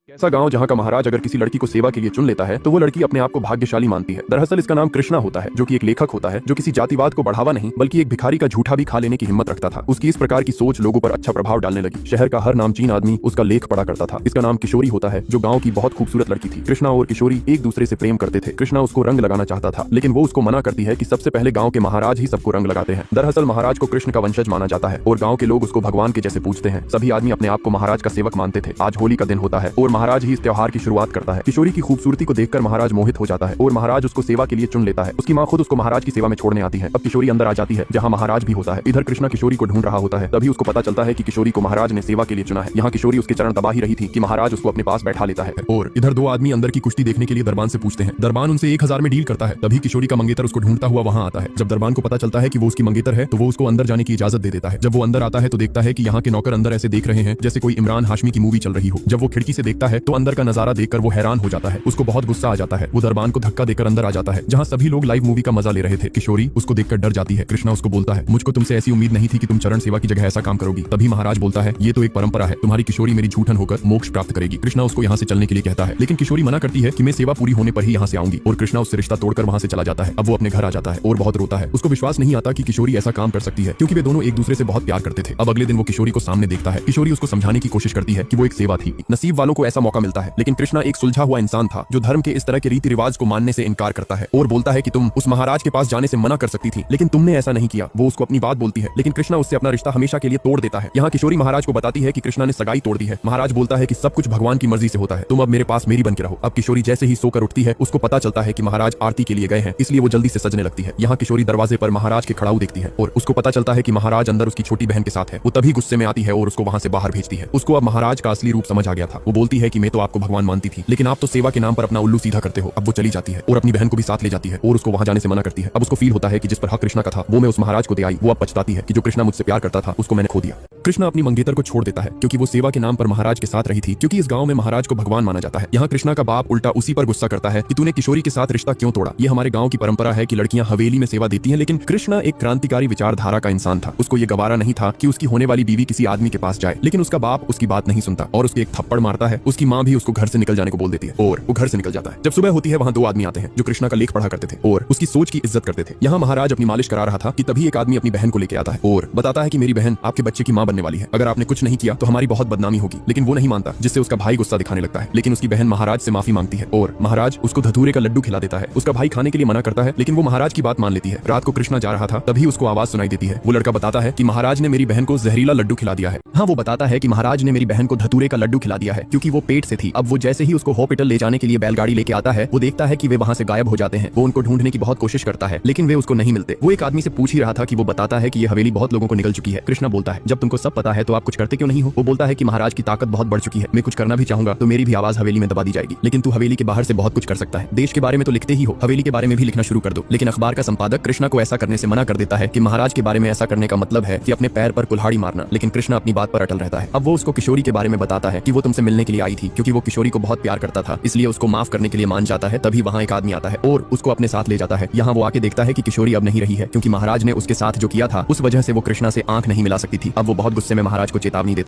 ऐसा गांव जहां का महाराज अगर किसी लड़की को सेवा के लिए चुन लेता है तो वो लड़की अपने आप को भाग्यशाली मानती है। दरअसल इसका नाम कृष्णा होता है, जो कि एक लेखक होता है जो किसी जातिवाद को बढ़ावा नहीं बल्कि एक भिखारी का झूठा भी खा लेने की हिम्मत रखता था। उसकी इस प्रकार की सोच लोगों पर अच्छा प्रभाव डालने लगी। शहर का हर नामचीन आदमी उसका लेख पढ़ा करता था। इसका नाम किशोरी होता है, जो गाँव की बहुत खूबसूरत लड़की थी। कृष्णा और किशोरी एक दूसरे से प्रेम करते थे। कृष्णा उसको रंग लगाना चाहता था, लेकिन वो उसको मना करती है कि सबसे पहले गाँव के महाराज ही सबको रंग लगाते हैं। दरअसल महाराज को कृष्ण का वंशज माना जाता है और गाँव के लोग उसको भगवान के जैसे पूजते हैं। सभी आदमी अपने आप को महाराज का सेवक मानते थे। आज होली का दिन होता है और महाराज ही इस त्योहार की शुरुआत करता है। किशोरी की खूबसूरती को देखकर महाराज मोहित हो जाता है और महाराज उसको सेवा के लिए चुन लेता है। उसकी माँ खुद उसको महाराज की सेवा में छोड़ने आती है। अब किशोरी अंदर आ जाती है जहाँ महाराज भी होता है। इधर कृष्णा किशोरी को ढूंढ रहा होता है। तभी उसको पता चलता है कि किशोरी को महाराज ने सेवा के लिए चुना है। यहाँ किशोरी उसके चरण दबा ही रही थी कि महाराज उसको अपने पास बैठा लेता है और इधर दो आदमी अंदर की कुश्ती देखने के लिए दरबान से पूछते हैं। दरबान उनसे 1000 में डील करता है। तभी किशोरी का मंगेतर उसको ढूंढता हुआ वहाँ आता है। जब दरबान को पता चलता है कि वो उसकी मंगेतर है तो वो उसको अंदर जाने की इजाजत दे देता है। जब वो अंदर आता है तो देखता है कि यहाँ के नौकर अंदर ऐसे देख रहे हैं जैसे कोई इमरान हाशमी की मूवी चल रही हो। जब वो खिड़की से देखता है तो अंदर का नजारा देखकर वो हैरान हो जाता है। उसको बहुत गुस्सा आ जाता है। वो दरबान को धक्का देकर अंदर आ जाता है जहाँ सभी लोग लाइव मूवी का मजा ले रहे थे। किशोरी उसको देखकर डर जाती है। कृष्णा उसको बोलता है, मुझको तुमसे ऐसी उम्मीद नहीं थी कि तुम चरण सेवा की जगह ऐसा काम करोगी। तभी महाराज बोलता है, ये तो एक परंपरा है, तुम्हारी किशोरी मेरी झूठन होकर मोक्ष प्राप्त करेगी। कृष्णा उसको यहाँ से चलने के लिए कहता है, लेकिन किशोरी मना करती है कि मैं सेवा पूरी होने पर ही यहाँ से आऊंगी और कृष्णा उससे रिश्ता तोड़कर वहाँ से चला जाता है। अब वो अपने घर आ जाता है और बहुत रोता है। उसको विश्वास नहीं आता कि किशोरी ऐसा काम कर सकती है, क्योंकि वे दोनों एक दूसरे से बहुत प्यार करते थे। अब अगले दिन वो किशोरी को सामने देखता है। किशोरी उसको समझाने की कोशिश करती है कि वो एक सेवा थी, नसीब वालों को ऐसा मौका मिलता है। लेकिन कृष्णा एक सुलझा हुआ इंसान था जो धर्म के इस तरह के रीति रिवाज को मानने से इनकार करता है और बोलता है कि तुम उस महाराज के पास जाने से मना कर सकती थी, लेकिन तुमने ऐसा नहीं किया। वो उसको अपनी बात बोलती है, लेकिन कृष्णा उससे अपना रिश्ता हमेशा के लिए तोड़ देता है। यहाँ किशोरी महाराज को बताती है कि कृष्णा ने सगाई तोड़ दी है। महाराज बोलता है कि सब कुछ भगवान की मर्जी से होता है, तुम अब मेरे पास मेरी बन के रहो। अब किशोरी जैसे ही सोकर उठती है उसको पता चलता है कि महाराज आरती के लिए गए हैं, इसलिए वो जल्दी से सजने लगती है। यहाँ किशोरी दरवाजे पर महाराज के खड़ाऊ देखती है और उसको पता चलता है कि महाराज अंदर उसकी छोटी बहन के साथ है। वो तभी गुस्से में आती है और उसको वहाँ से बाहर भेजती है। उसको अब महाराज का असली रूप समझ आ गया था। वो बोलती है कि मैं तो आपको भगवान मानती थी, लेकिन आप तो सेवा के नाम पर अपना उल्लू सीधा करते हो। अब वो चली जाती है और अपनी बहन को भी साथ ले जाती है और उसको वहाँ जाने से मना करती है। अब उसको फील होता है कि जिस पर हक कृष्णा का था वो मैं उस महाराज को दे आई। वो अब पछताती है कि जो कृष्णा मुझसे प्यार करता था उसको मैंने खो दिया। कृष्णा अपनी मंगेतर को छोड़ देता है क्योंकि वो सेवा के नाम पर महाराज के साथ रही थी, क्योंकि इस गांव में महाराज को भगवान माना जाता है। यहाँ कृष्णा का बाप उल्टा उसी पर गुस्सा करता है कि तूने किशोरी के साथ रिश्ता क्यों तोड़ा। ये हमारे गांव की परंपरा है कि लड़कियां हवेली में सेवा देती हैं। लेकिन कृष्णा एक क्रांतिकारी विचारधारा का इंसान था। उसको ये गवारा नहीं था कि उसकी होने वाली बीवी किसी आदमी के पास जाए, लेकिन उसका बाप उसकी बात नहीं सुनता और उसके एक थप्पड़ मारता है। उसकी माँ भी उसको घर से निकल जाने को बोल देती है और वो घर से निकल जाता है। जब सुबह होती है वहाँ दो आदमी आते हैं जो कृष्णा का लेख पढ़ा करते थे और उसकी सोच की इज्जत करते थे। यहाँ महाराज अपनी मालिश करा रहा था कि तभी एक आदमी अपनी बहन को लेके आता है और बताता है कि मेरी बहन आपके बच्चे की माँ बनने वाली है, अगर आपने कुछ नहीं किया तो हमारी बहुत बदनामी होगी। लेकिन वो नहीं मानता, जिससे उसका भाई गुस्सा दिखाने लगता है। लेकिन उसकी बहन महाराज से माफी मांगती है और महाराज उसको धतूरे का लड्डू खिला देता है। उसका भाई खाने के लिए मना करता है, लेकिन वो महाराज की बात मान लेती है। रात को कृष्णा जा रहा था तभी उसको आवाज सुनाई देती है। वो लड़का बताता है कि महाराज ने मेरी बहन को जहरीला लड्डू खिला दिया है। हाँ, वो बताता है कि महाराज ने मेरी बहन को धतूरे का लड्डू खिला दिया है क्योंकि वो पेट से थी। अब वो जैसे ही उसको हॉस्पिटल ले जाने के लिए बैलगाड़ी लेके आता है वो देखता है कि वे वहाँ से गायब हो जाते हैं। वो उनको ढूंढने की बहुत कोशिश करता है लेकिन वे उसको नहीं मिलते। वो एक आदमी से पूछ ही रहा था कि वो बताता है कि ये हवेली बहुत लोगों को निकल चुकी है। कृष्णा बोलता है, जब तुमको सब पता है तो आप कुछ करते क्यों नहीं हो। वो बोलता है कि महाराज की ताकत बहुत बढ़ चुकी है, मैं कुछ करना भी चाहूंगा तो मेरी भी आवाज हवेली में दबा दी जाएगी। लेकिन तू हवेली के बाहर से बहुत कुछ कर सकता है। देश के बारे में तो लिखते ही हो, हवेली के बारे में भी लिखना शुरू कर दो। लेकिन अखबार का संपादक कृष्णा को ऐसा करने से मना कर देता है कि महाराज के बारे में ऐसा करने का मतलब है कि अपने पैर पर कुल्हाड़ी मारना। लेकिन कृष्णा अपनी बात पर अटल रहता है। अब वो उसको किशोरी के बारे में बताता है कि वो तुमसे मिलने के लिए आई थी क्योंकि वो किशोरी को बहुत प्यार करता था, इसलिए उसको माफ करने के लिए मान जाता है। तभी वहाँ एक आदमी आता है और उसको अपने साथ ले जाता है। यहाँ वो आके देखता है कि किशोरी अब नहीं रही है क्योंकि महाराज ने उसके साथ जो किया था उस वजह से वो कृष्णा से आंख नहीं मिला सकती थी। अब वो बहुत गुस्से में महाराज को चेतावनी देता है।